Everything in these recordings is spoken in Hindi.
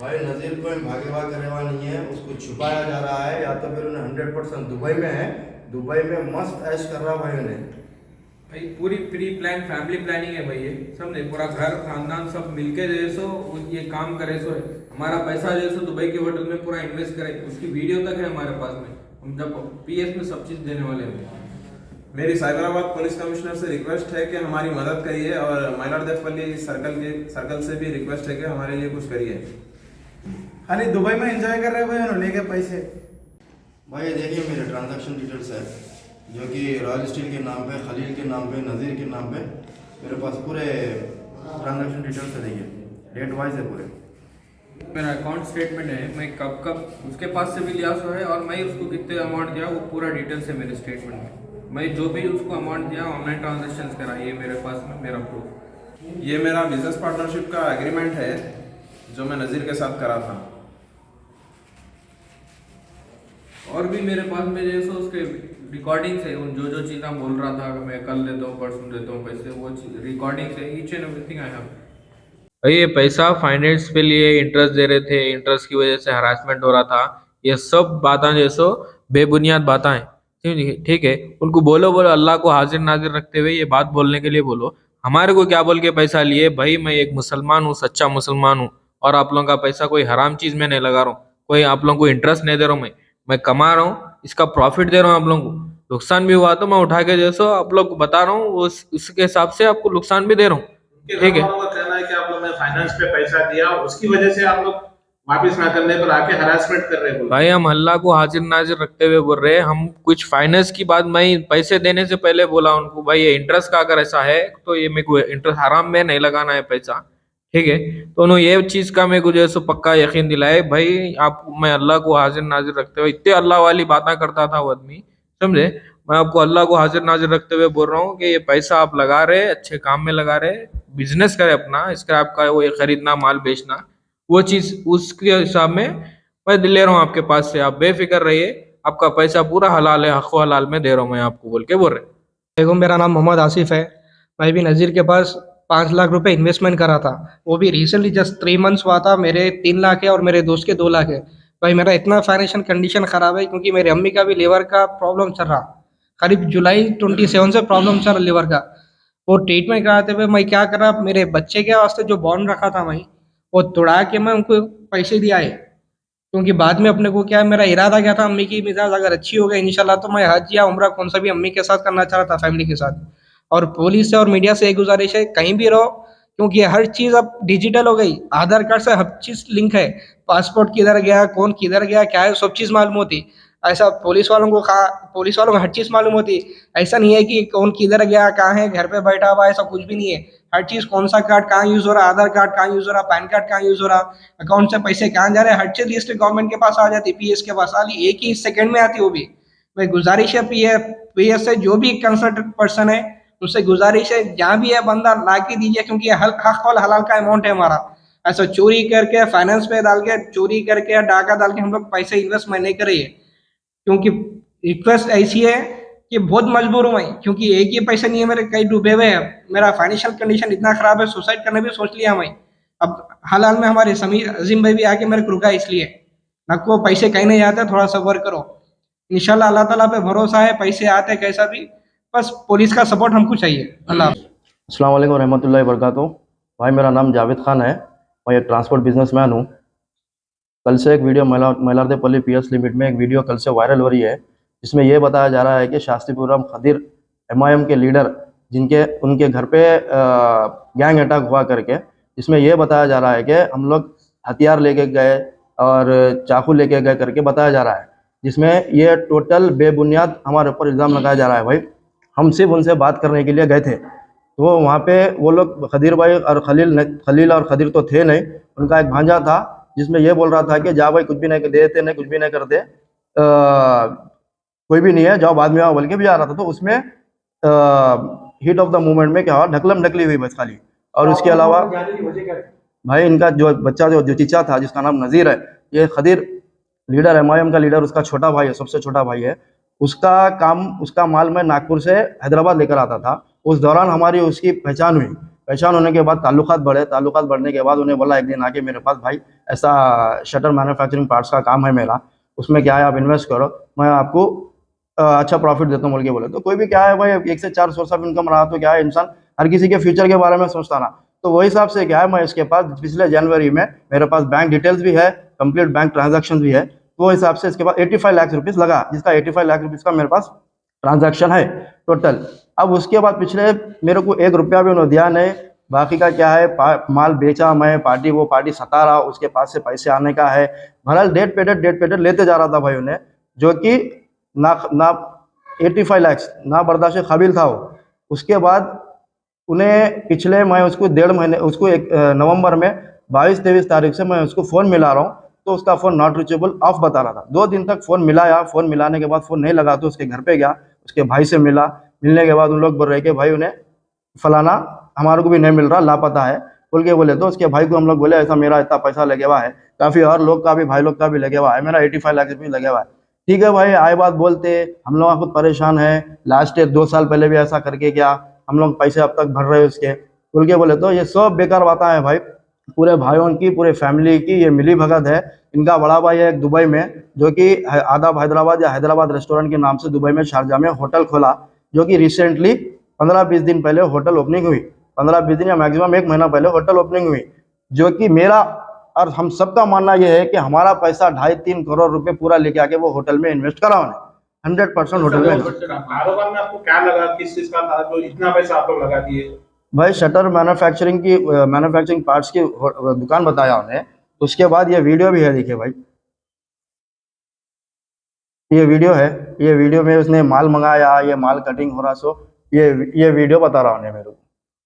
भाई नज़ीर कोई भागे भाग करने वाला नहीं है, उसको छुपाया जा रहा है या तो फिर उन्हें 100% दुबई में है। दुबई में मस्त ऐश कर रहा भाई उन्हें। भाई पूरी प्री प्लान फैमिली प्लानिंग है भाई, ये समझे। पूरा घर खानदान सब मिलके जैसो ये काम करे सो है। हमारा पैसा जैसो दुबई के होटल में पूरा इन्वेस्ट करे, उसकी वीडियो तक है हमारे पास में। हम जब पीएस में सब चीज़ देने वाले हैं। मेरी साइबराबाद पुलिस कमिश्नर से रिक्वेस्ट है कि हमारी मदद करिए, और मइलारदेवपल्ली सर्कल से भी रिक्वेस्ट है कि हमारे लिए कुछ करिए। खाली दुबई में एंजॉय कर रहे भाई उन्होंने लेके पैसे। भाई ये देखिए मेरे ट्रांजैक्शन डिटेल्स है, जो कि रॉयल स्टील के नाम पे, खलील के नाम पे, नज़ीर के नाम पे मेरे पास पूरे ट्रांजैक्शन डिटेल्स है। देखिए डेट वाइज है पूरे। मेरा अकाउंट स्टेटमेंट है, मैं कब कब उसके पास से भी लिया सो है, और मैं उसको कितने अमाउंट दिया वो पूरा डिटेल्स है मेरे स्टेटमेंट में। मैं जो भी उसको अमाउंट दिया ऑनलाइन ट्रांजेक्शन करा, ये मेरे पास में मेरा प्रूफ। ये मेरा बिजनेस पार्टनरशिप का एग्रीमेंट है जो मैं नज़ीर के साथ करा था। और भी मेरे पास में जैसे उसके रिकॉर्डिंग्स है, उन जो जो चीज़ आप बोल रहा था कि मैं कल देता हूँ परसों देता हूँ पैसे, वो रिकॉर्डिंग्स है, each and everything I have. भाई ये पैसा फाइनेंस पे लिए इंटरेस्ट दे रहे थे, इंटरेस्ट की वजह से हरासमेंट हो रहा था, ये सब बातें जैसो बेबुनियाद बातें हैं। ठीक है, उनको बोलो बोलो अल्लाह को हाजिर नाजिर रखते हुए ये बात बोलने के लिए बोलो। हमारे को क्या बोल के पैसा लिए? भाई मैं एक मुसलमान हूँ, सच्चा मुसलमान हूँ, और आप लोगों का पैसा कोई हराम चीज में नहीं लगा रहा हूँ, कोई आप लोगों को इंटरेस्ट नहीं दे रहा हूँ। मैं कमा रहा हूँ, इसका प्रॉफिट दे रहा हूँ आप लोगों को। नुकसान भी हुआ तो मैं उठा के जैसो आप लोग को बता रहा हूँ, उसके हिसाब से आपको नुकसान भी दे रहा हूँ। उनके घर ठीक है वालों का कहना है कि आप लोग ने फाइनेंस पे पैसा दिया, उसकी वजह से आप लोग वापस ना करने पर आके हरासमेंट कर रहे हैं। भाई, हम अल्लाह को हाजिर नाजिर रखते हुए बोल रहे हैं, हम कुछ फाइनेंस की बात मैं पैसे देने से पहले बोला उनको, भाई ये इंटरेस्ट का अगर ऐसा है तो ये मेरे को इंटरेस्ट हराम में नहीं लगाना है पैसा। ठीक है, तो उन्होंने ये चीज का मेरे को जो है सो पक्का यकीन दिलाए। भाई आप, मैं अल्लाह को हाजिर नाजिर रखते हुए, इतने अल्लाह वाली बातें करता था वो आदमी, समझे। मैं आपको अल्लाह को हाजिर नाजिर रखते हुए बोल रहा हूँ कि ये पैसा आप लगा रहे, अच्छे काम में लगा रहे, बिजनेस करे अपना, स्क्रैप का वो ये खरीदना माल बेचना, वो चीज उसके हिसाब में मैं ले रहा हूँ आपके पास से। आप बेफिक्र रहिए, आपका पैसा पूरा हलाल है, हक़ हलाल में दे रहा हूँ मैं आपको, बोल के बोल रहे। देखो, मेरा नाम मोहम्मद आसिफ है। मैं भी नज़ीर के पास 5 लाख रुपए इन्वेस्टमेंट करा था। वो भी रिसेंटली जस्ट 3 मंथ्स हुआ था। मेरे 3 लाख है और मेरे दोस्त के 2 लाख है। भाई मेरा इतना फाइनेंशियल कंडीशन ख़राब है क्योंकि मेरी अम्मी का भी लीवर का प्रॉब्लम चल रहा। करीब जुलाई 27 से प्रॉब्लम चल रहा लीवर का। वो ट्रीटमेंट कराते हुए मैं क्या करा, मेरे बच्चे के वास्ते जो बॉन्ड रखा था मैं, वो तोड़ा के मैं उनको पैसे दिया है। क्योंकि बाद में अपने को क्या है, मेरा इरादा क्या था, अम्मी की मिजाज अगर अच्छी हो गई इंशाल्लाह तो मैं हज या उम्रा कौन सा भी अम्मी के साथ करना चाह रहा था, फैमिली के साथ। और पुलिस से और मीडिया से एक गुजारिश है, कहीं भी रहो, क्योंकि हर चीज़ अब डिजिटल हो गई। आधार कार्ड से हर चीज़ लिंक है। पासपोर्ट किधर गया, कौन किधर गया, क्या है, सब चीज़ मालूम होती। ऐसा पुलिस वालों को हर चीज़ मालूम होती। ऐसा नहीं है कि कौन किधर गया, कहाँ है, घर पे बैठा हुआ है, ऐसा कुछ भी नहीं है। हर चीज़, कौन सा कार्ड कहाँ यूज़ हो रहा, आधार कार्ड कहाँ यूज़ हो रहा, पैन कार्ड कहाँ यूज़ हो रहा, अकाउंट से पैसे कहाँ जा रहे हैं, हर चीज़ लिस्ट गवर्नमेंट के पास आ जाती, पीएस के पास आती, एक ही सेकंड में आती वो भी। मैं गुजारिश है पीएस से, जो भी कंसल्टेंट पर्सन है उससे गुजारिश है, जहाँ भी है बंदा ला के दीजिए, क्योंकि ये हक और हलाल का अमाउंट है हमारा। ऐसा चोरी करके, फाइनेंस पे डाल के, चोरी करके या डाका डाल के हम लोग पैसे इन्वेस्ट मैं नहीं करेंगे। क्योंकि रिक्वेस्ट ऐसी है कि बहुत मजबूर हूँ मैं, क्योंकि एक ही पैसे नहीं है मेरे, कई डूबे हुए हैं। मेरा फाइनेंशियल कंडीशन इतना खराब है, सुसाइड करने भी सोच लिया मैं। अब हाल हाल में हमारे समीर अजीम भाई भी आके मेरे को रुका, इसलिए न को पैसे कहीं नहीं जाते, थोड़ा सब्र करो। इंशाल्लाह अल्लाह ताला पे भरोसा है, पैसे आते कैसा भी, बस पुलिस का सपोर्ट हमको चाहिए। अल्लाह हाफ़िज़। अस्सलाम वालेकुम रहमतुल्लाहि वबरकातुहू। भाई मेरा नाम जावेद खान है, मैं एक ट्रांसपोर्ट बिजनेसमैन हूँ। कल से एक वीडियो मइलारदेवपल्ली पीएस लिमिट में एक वीडियो कल से वायरल हो रही है, जिसमें यह बताया जा रहा है कि शास्त्रीपुरम खदीर एमआईएम के लीडर, जिनके उनके घर पे गैंग अटैक हुआ करके, जिसमें यह बताया जा रहा है कि हम लोग हथियार लेके गए और चाकू लेके गए करके बताया जा रहा है, जिसमें ये टोटल बेबुनियाद हमारे ऊपर इल्ज़ाम लगाया जा रहा है। भाई हम सिर्फ उनसे बात करने के लिए गए थे, तो वहाँ पे वो लोग खदीर भाई और खलील और खदीर तो थे नहीं, उनका एक भांजा था, जिसमें ये बोल रहा था कि जा भाई कुछ भी नहीं देते, नहीं कुछ भी नहीं करते, कोई भी नहीं है, जाओ बाद में आओ, बोल के भी आ रहा था। तो उसमें हीट ऑफ द मूवमेंट में क्या हुआ, ढकलम ढकली हुई बस खाली। और उसके अलावा भाई इनका जो बच्चा जो चीचा था, जिसका नाम नज़ीर है, ये खदीर लीडर एमआईएम का लीडर, उसका छोटा भाई है, सबसे छोटा भाई है। उसका माल मैं नागपुर से हैदराबाद लेकर आता था। उस दौरान हमारी उसकी पहचान हुई, पहचान होने के बाद ताल्लुकात बढ़ने के बाद उन्हें बोला एक दिन आके मेरे पास, भाई ऐसा शटर मैन्युफैक्चरिंग पार्ट्स का काम है मेरा, उसमें क्या है आप इन्वेस्ट करो, मैं आपको अच्छा प्रॉफिट देता हूँ बोल के बोले। तो कोई भी क्या है भाई, 1 से 4 सोर्स ऑफ इनकम रहा तो क्या है, इंसान हर किसी के फ्यूचर के बारे में सोचता ना। तो वही हिसाब से क्या है, मैं इसके पास पिछले जनवरी में मेरे पास बैंक डिटेल्स भी है, कंप्लीट बैंक ट्रांजैक्शन भी है, तो वो हिसाब से इसके पास 85 लाख रुपीस लगा, जिसका 85 लाख रुपीस का मेरे पास ट्रांजैक्शन है टोटल। अब उसके बाद पिछले मेरे को 1 रुपया भी उन्होंने दिया नहीं, बाकी का क्या है, माल बेचा मैं, वो पार्टी सता रहा, उसके पास से पैसे आने का है, भरल डेट पे डेट लेते जा रहा था भाई उन्हें, जो कि ना 85 लाख ना बर्दाश्त काबिल था वो। उसके बाद उन्हें पिछले मैं उसको 1.5 महीने उसको नवंबर में 22-23 तारीख से मैं उसको फ़ोन मिला रहा हूँ, तो उसका फ़ोन नॉट रीचेबल ऑफ बता रहा था। 2 दिन तक फ़ोन मिलाया, फ़ोन मिलाने के बाद फ़ोन नहीं लगा तो उसके घर पे गया, उसके भाई से मिला, मिलने के बाद उन लोग बोल रहे कि भाई उन्हें फलाना हमारे को भी नहीं मिल रहा, लापता है बोल के बोले। तो उसके भाई को हम लोग बोले ऐसा मेरा इतना पैसा लगे हुआ है, काफ़ी और लोग का भी, भाई लोग का भी लगे हुआ है, मेरा 85 लाख रुपये लगे हुआ है। ठीक है भाई, आए बात बोलते, हम लोग खुद परेशान है, लास्ट ईयर 2 साल पहले भी ऐसा करके क्या, हम लोग पैसे अब तक भर रहे हैं उसके बोल के बोले। तो ये सब बेकार बातें हैं भाई, पूरे भाइयों की, पूरे फैमिली की ये मिली भगत है। इनका बड़ा भाई है एक दुबई में, जो कि आदाब हैदराबाद या हैदराबाद रेस्टोरेंट के नाम से दुबई में, शारजा में होटल खोला, जो कि रिसेंटली 15-20 दिन पहले होटल ओपनिंग हुई, 15-20 दिन या मैक्सिमम 1 महीना पहले होटल ओपनिंग हुई, जो कि मेरा और हम सबका मानना यह है कि हमारा पैसा 2.5-3 करोड़ रुपए पूरा लेके आके वो होटल में इन्वेस्ट करा उन्हें, 100% होटल में। कारोबार में आपको क्या लगा, किस चीज का था जो इतना पैसा आप लोग लगा दिए? भाई शटर मैन्युफैक्चरिंग पार्ट्स की दुकान बताया उन्हें। उसके बाद ये वीडियो भी है, देखिए भाई, ये वीडियो है, ये वीडियो में उसने माल मंगाया, ये माल कटिंग हो रहा, सो ये वीडियो बता रहा उन्हें मेरे को,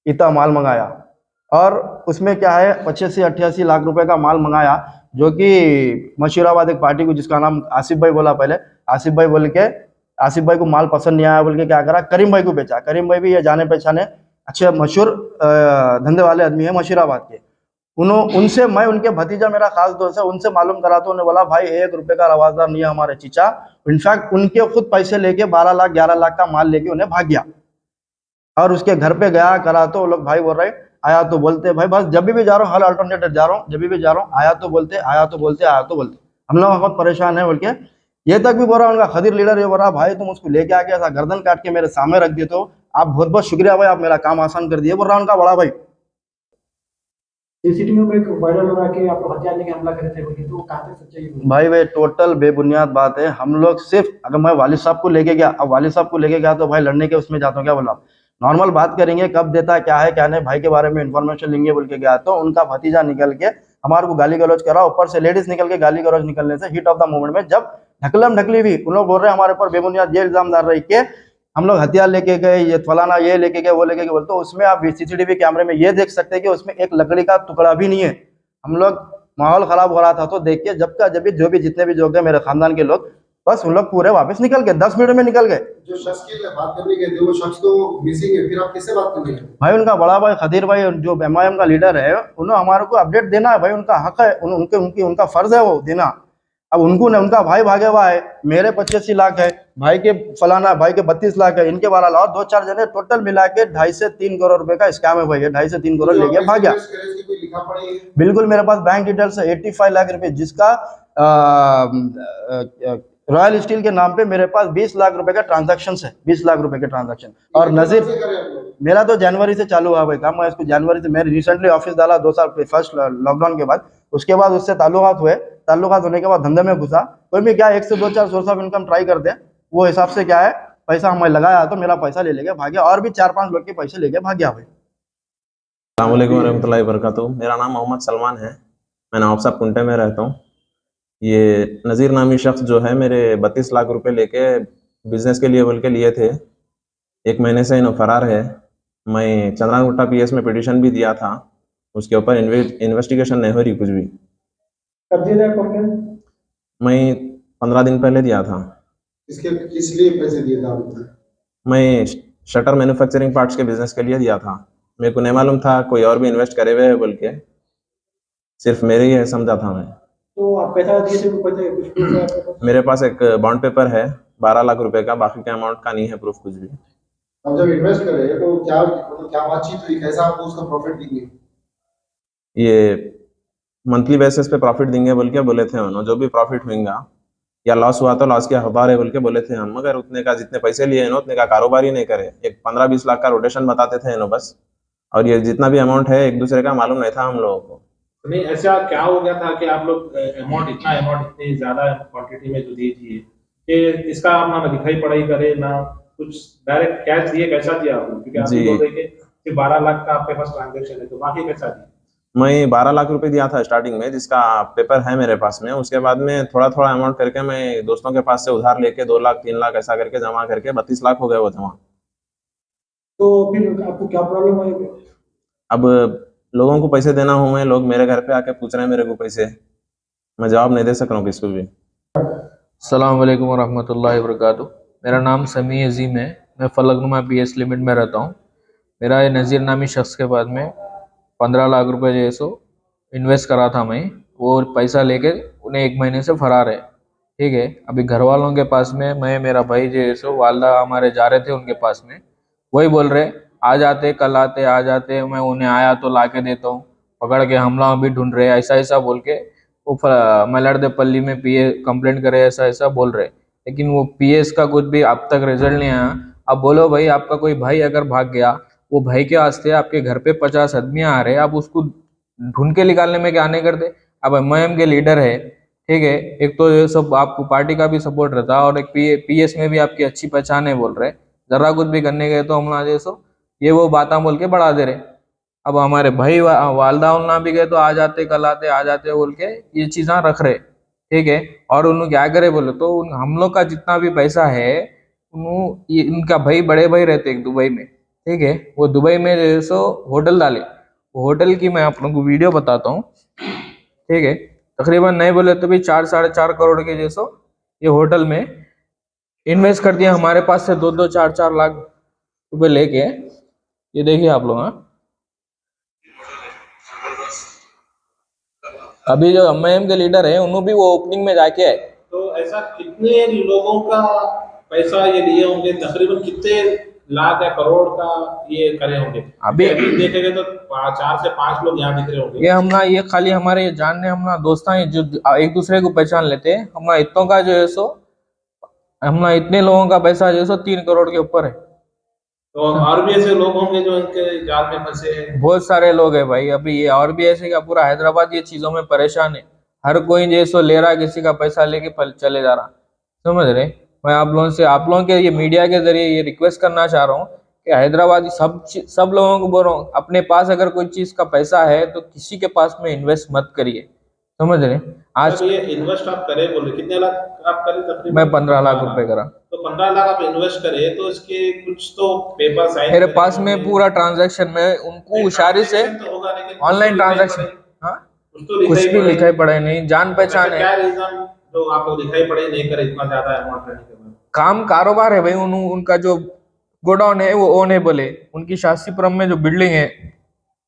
इतना माल मंगाया। और उसमें क्या है, 25 से 88 लाख रुपए का माल मंगाया, जो कि मशीराबाद एक पार्टी को, जिसका नाम आसिफ भाई बोला पहले, आसिफ भाई बोल के, आसिफ भाई को माल पसंद नहीं आया बोल के क्या करा, करीम भाई को बेचा। करीम भाई भी ये जाने पहचाने अच्छे मशहूर धंधे वाले आदमी है मशीराबाद के। उनसे मैं, उनके भतीजा मेरा खास दोस्त है, उनसे मालूम करा तो उन्होंने बोला भाई 1 रुपए का रवाजदार नहीं है हमारे चीचा। इनफैक्ट उनके खुद पैसे लेके 12 लाख 11 लाख का माल लेके उन्हें भाग गया। और उसके घर पे गया करा तो वो लोग भाई बोल रहे, आया तो बोलते भाई बस जब भी जा रहा हूँ, हल अल्टरनेटिव जा रहा हूँ, जब भी जा रहा हूँ, आया तो बोलते, आया तो बोलते, आया तो बोलते। हम लोग बहुत परेशान है बोल के, ये तक भी बोल रहा उनका खदीर लीडर, ये बोल रहा भाई तुम उसको लेके आके ऐसा गर्दन काट के मेरे सामने रख दिए तो आप बहुत बहुत शुक्रिया भाई, आप मेरा काम आसान कर दिए, बोल रहा उनका बड़ा भाई। सीसीटीवी में एक वायरल हो रहा है कि आप लोग हथियार लेके हमला करे थे बोल के, तो कहाँ तक सच्चाई है? भाई वे टोटल बेबुनियाद बात है। हम लोग सिर्फ, अगर मैं वालिद साहब को लेके गया, अब वालिद साहब को लेके गया तो भाई लड़ने के उसमें जाता हूँ, क्या बोला, नॉर्मल बात करेंगे, कब देता है क्या है क्या नहीं, भाई के बारे में इन्फॉर्मेशन लेंगे बोल के गया, तो उनका भतीजा निकल के हमारे को गाली गलौज करा, ऊपर से लेडीज निकल के गाली गलौज निकलने से हीट ऑफ द मोमेंट में जब ढकलम ढकली भी, उन लोग बोल रहे हैं हमारे ऊपर बेबुनियाद ये इल्जाम डाल रही के हम लोग हथियार लेके गए, ये फलाना ये लेके गए वो लेके गए बोलते, तो उसमें आप सीसीटीवी कैमरे में ये देख सकते हैं कि उसमें एक लकड़ी का टुकड़ा भी नहीं है। हम लोग माहौल खराब हो रहा था तो देख के जब का जब भी जो भी जितने भी लोग हैं मेरे खानदान के लोग, बस उन लोग पूरे वापस निकल गए, 10 मिनट में निकल गए। जो शख्स की बात करने गए थे वो शख्स तो मिसिंग है, फिर आप किससे बात करने गए? भाई उनका बड़ा भाई खदीर भाई जो MIM का लीडर है, उन्होंने हमारे को अपडेट देना है भाई, उनका हक है, उनका फर्ज है वो देना। अब उनका भाई भागे हुआ है, मेरे 85 लाख है, भाई के फलाना भाई के 32 लाख है, इनके 12 लाख और 2-4 जने टोटल मिला के 2.5 से 3 करोड़ रुपए का स्कैम है भाई, 2.5 से 3 करोड़ लेके भाग गया। बिल्कुल मेरे पास बैंक डिटेल्स है, 85 लाख रुपए, जिसका रॉयल स्टील के नाम पे मेरे पास 20 लाख रुपए का ट्रांजैक्शन है, 20 लाख रुपए के ट्रांजैक्शन। और नजीर मेरा तो जनवरी से चालू हुआ भाई काम, मैं इसको जनवरी से, मैंने रिसेंटली ऑफिस डाला 2 साल फर्स्ट लॉकडाउन के बाद, उसके बाद उससे ताल्लुकात होने के बाद धंधे में घुसा। कोई भी क्या 1 से 2-4 सोर्स ऑफ इनकम ट्राई करते हैं, वो हिसाब से क्या है, पैसा हमें लगाया तो मेरा पैसा ले लेके भाग गया, और भी 4-5 लोग के पैसे लेके भाग गया भाई। अस्सलाम वालेकुम रहमतुल्लाहि वबरकातुहू। मेरा नाम मोहम्मद सलमान है, मैं नवाबसाब कुंटे में रहता हूँ। ये नज़ीर नामी शख्स जो है मेरे 32 लाख रुपए लेके बिजनेस के लिए बोल के लिए थे, 1 महीने से इन्हों फरार है। मैं चंद्रागुट्टा PS में पिटीशन भी दिया था, उसके ऊपर इन्वेस्टिगेशन नहीं हो रही कुछ भी। कब दिया था कंप्लेंट? मैं 15 दिन पहले दिया था। किस लिए पैसे दिए था आपने? मैं शटर मैन्युफैक्चरिंग पार्ट्स के बिजनेस के लिए दिया था, मेरे को नहीं मालूम था कोई और भी इन्वेस्ट करे हुए है बोल के, सिर्फ मेरे ही है समझा था मैं। तो आप पैसा दिए थे, कुछ प्रूफ है आपके पास? मेरे पास एक बॉन्ड पेपर है 12 लाख रुपए का, बाकी के अमाउंट का नहीं है प्रूफ कुछ भी। अब जब इन्वेस्ट कर रहे हैं तो क्या मतलब क्या बातचीत हुई, कैसा आपको उसका प्रॉफिट देंगे? ये मंथली बेसिस पे प्रॉफिट देंगे बोल के बोले थे उन्होंने, जो भी प्रॉफिट होगा या लॉस हुआ तो लॉस के हकदार है बोल के बोले थे हम, मगर उतने का जितने पैसे लिए इन्होंने उतने का कारोबार ही नहीं करे। एक 15-20 लाख का रोटेशन बताते थे इन्होंने बस, और ये जितना भी अमाउंट है एक दूसरे का मालूम नहीं था हम लोगों को। नहीं, ऐसा क्या हो गया था कि आप लोग अमाउंट इतनी ज्यादा क्वांटिटी में जो दी थी कि इसका आप ना दिखाई पढ़ाई करे ना कुछ, डायरेक्ट कैश दिए, कैसा दिया आप लोग? क्योंकि आप जी। बोल रहे कि सिर्फ 12 लाख का आपके पास ट्रांजेक्शन है, तो बाकी कैसा दिया? मैं 12 लाख रुपए दिया था स्टार्टिंग में, जिसका पेपर है मेरे पास में। उसके बाद में थोड़ा थोड़ा अमाउंट करके मैं दोस्तों के पास से उधार लेके 2 लाख 3 लाख ऐसा करके जमा करके 32 लाख हो गए वो जमा। तो फिर आपको क्या प्रॉब्लम आई? अब लोगों को पैसे देना हूँ मैं, लोग मेरे घर पे आके पूछ रहे हैं मेरे को पैसे, मैं जवाब नहीं दे सक रहा हूँ किसको भी। अस्सलाम वालेकुम वरहमतुल्लाहि वबरकातुहू। मेरा नाम समी अजीम है, मैं फलकनुमा PS लिमिट में रहता हूँ। मेरा ये नज़ीर नामी शख्स के पास में 15 लाख रुपए जो है सो इन्वेस्ट करा था मैं, वो पैसा लेके उन्हें 1 महीने से फरार है। ठीक है, अभी घर वालों के पास में मैं, मेरा भाई जो है सो, वालदा हमारे जा रहे थे उनके पास में, वही बोल रहे आ जाते, कल आते, आ जाते, मैं उन्हें आया तो ला के देता हूँ, पकड़ के हमला भी ढूंढ रहे, ऐसा ऐसा बोल के वो मलारदेपल्ली में PA कंप्लेंट करे, ऐसा ऐसा बोल रहे। लेकिन वो PS का कुछ भी अब तक रिजल्ट नहीं आया। अब बोलो भाई, आपका कोई भाई अगर भाग गया, वो भाई के वास्ते आपके घर पे 50 आदमी आ रहे, आप उसको ढूंढ के निकालने में क्या नहीं करते? अब MIM के लीडर है, ठीक है, एक तो ये सब आपको पार्टी का भी सपोर्ट रहता है, और एक PS में भी आपकी अच्छी पहचान है बोल रहे, जरा कुछ भी करने गए तो हमला जैसो ये वो बातें बोल के बढ़ा दे रहे। अब हमारे भाई वालदा उन्ना भी गए तो आ जाते, कल आते, आ जाते बोल के ये चीज़ें रख रहे, ठीक है। और उन्होंने क्या करे बोले तो हम लोग का जितना भी पैसा है इनका भाई, बड़े भाई रहते एक दुबई में, ठीक है, वो दुबई में जैसो होटल डाले, वो होटल की मैं आप लोगों को वीडियो बताता हूँ, ठीक है। तकरीबन नहीं बोले तो भी 4-4.5 करोड़ के जैसो ये होटल में इन्वेस्ट कर दिया, हमारे पास से 2-2, 4-4 लाख रुपए लेके। ये देखिए आप लोग, हाँ, अभी जो MIM के लीडर है उन्होंने भी वो ओपनिंग में जाके आए। तो ऐसा कितने लोगों का पैसा ये लिए होंगे, तकरीबन कितने लाख या करोड़ का ये करे होंगे? अभी देखेंगे तो 4 से 5 लोग यहाँ दिख रहे होंगे। ये खाली हमारे जानने हमला दोस्त हैं जो एक दूसरे को पहचान लेते हैं। हमारा इतनों का जो है सो, हमारा इतने लोगों का पैसा जो है सो 3 करोड़ के ऊपर है। तो और भी ऐसे लोग होंगे जो इनके जाल में फंसे हैं? बहुत सारे लोग हैं भाई। अभी ये और भी ऐसे का पूरा हैदराबाद ये चीजों में परेशान है। हर कोई जैसो ले रहा, किसी का पैसा लेके चले जा रहा, समझ रहे। मैं आप लोगों के ये मीडिया के जरिए ये रिक्वेस्ट करना चाह रहा हूँ कि हैदराबादी सब लोगों को बोल रहा हूँ, अपने पास अगर कोई चीज का पैसा है तो किसी के पास में इन्वेस्ट मत करिए, समझ रहे। आज ये इन्वेस्ट आप करे बोले, कितने लाख आप करे? तकरीबन मैं 15 लाख रुपए करा। तो 15 लाख आप इन्वेस्ट करे तो इसके कुछ तो पेपर साइन मेरे पास में पूरा ट्रांजैक्शन में उनको इशारे से ऑनलाइन ट्रांजैक्शन, हाँ, कुछ भी लिखाई पड़े नहीं, जान पहचान है। क्या रीजन जो आपको दिखाई पड़े नहीं करे इतना ज्यादा अमाउंट करने के बाद? काम कारोबार है भाई। उनका जो गोडाउन है वो ओनेबल है, उनकी शास्त्रीपुरम में जो बिल्डिंग है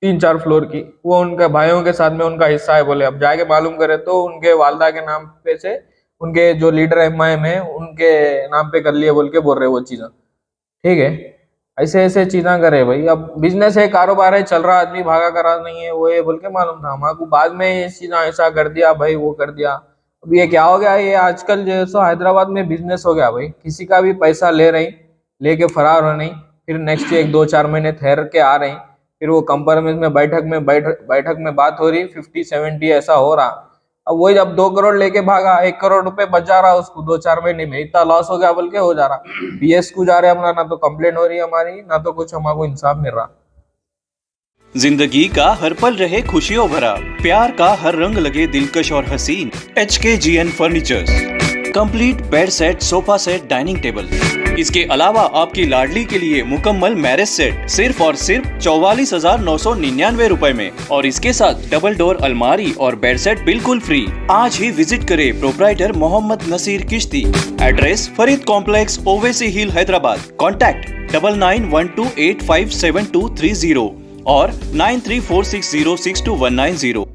3-4 फ्लोर की, वो उनके भाइयों के साथ में उनका हिस्सा है बोले। अब जाके मालूम करे तो उनके वालदा के नाम पे से उनके जो लीडर MIM है उनके नाम पे कर लिए बोल के बोल रहे वो चीज़ें, ठीक है। ऐसे ऐसे चीज़ें करे भाई। अब बिजनेस है, कारोबार है, चल रहा, आदमी भागा करा नहीं है, वो ये बोल के मालूम था हमारे बाद में ये चीज़ें ऐसा कर दिया भाई, वो कर दिया। अब ये क्या हो गया, ये आजकल जो सो हैदराबाद में बिजनेस हो गया भाई। किसी का भी पैसा ले रही, लेके फरार हो नहीं, फिर नेक्स्ट 1-2-4 महीने ठहर के आ रही, फिर वो कंप्रोमाइज में बैठक में बात हो रही, 50-70 ऐसा हो रहा। अब वही जब 2 करोड़ लेके भागा, 1 करोड़ रुपए बचा रहा उसको 2-4 महीने में, इतना लॉस हो गया बोल के हो जा रहा। PS को जा रहे हमारा, ना तो कंप्लेंट हो रही है हमारी, ना तो कुछ हमको इंसाफ मिल रहा। जिंदगी का हर पल रहे खुशियों भरा, प्यार का हर रंग लगे दिलकश और हसीन। HKGN furnitures, complete bed set, sofa set, dining table. इसके अलावा आपकी लाडली के लिए मुकम्मल मैरिज सेट सिर्फ और सिर्फ 44,999 रुपए में, और इसके साथ डबल डोर अलमारी और बेड सेट बिल्कुल फ्री। आज ही विजिट करें प्रोप्राइटर मोहम्मद नसीर किश्ती। एड्रेस फरीद कॉम्प्लेक्स, ओवैसी हिल, हैदराबाद। कॉन्टैक्ट 9912857230 और 9346062190।